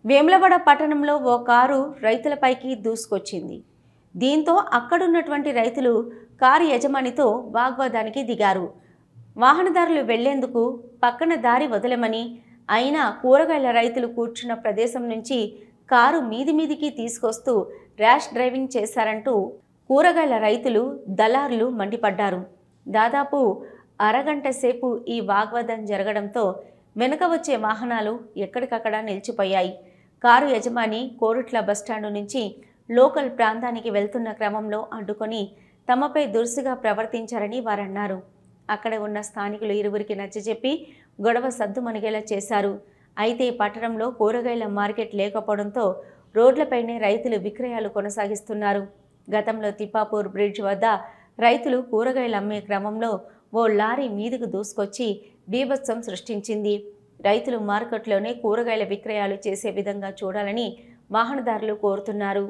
వేములవాడ పట్టణంలో ఓ కారు రైతులపైకి దూసుకొచ్చింది. దీంతో అక్కడున్నటువంటి రైతులు కారు యజమానితో వాగ్వాదానికి దిగారు. వాహనదారులు వెళ్లేందుకు పక్కన దారి వదలమని, అయినా కూరగాయల రైతులు కూర్చున్న ప్రదేశం నుంచి కారు మీదికి తీసుకొస్తూ ర్యాష్ డ్రైవింగ్ చేశారంటూ కూరగాయల రైతులు, దళారులు మండిపడ్డారు. దాదాపు అరగంట సేపు ఈ వాగ్వాదం జరగడంతో వెనుక వచ్చే వాహనాలు ఎక్కడికక్కడ నిలిచిపోయాయి. కారు యజమాని కోరుట్ల బస్టాండు నుంచి లోకల్ ప్రాంతానికి వెళ్తున్న క్రమంలో అడ్డుకొని తమపై దురుసుగా ప్రవర్తించారని వారన్నారు. అక్కడ ఉన్న స్థానికులు ఇరువురికి నచ్చజెప్పి గొడవ సద్దుమణిగేలా చేశారు. అయితే పట్టణంలో కూరగాయల మార్కెట్ లేకపోవడంతో రోడ్లపైనే రైతులు విక్రయాలు కొనసాగిస్తున్నారు. గతంలో తిప్పాపూర్ బ్రిడ్జ్ వద్ద రైతులు కూరగాయలు అమ్మే క్రమంలో ఓ లారీ మీదకు దూసుకొచ్చి బీభత్సం సృష్టించింది. రైతులు మార్కెట్లోనే కూరగాయల విక్రయాలు చేసే విధంగా చూడాలని వాహనదారులు కోరుతున్నారు.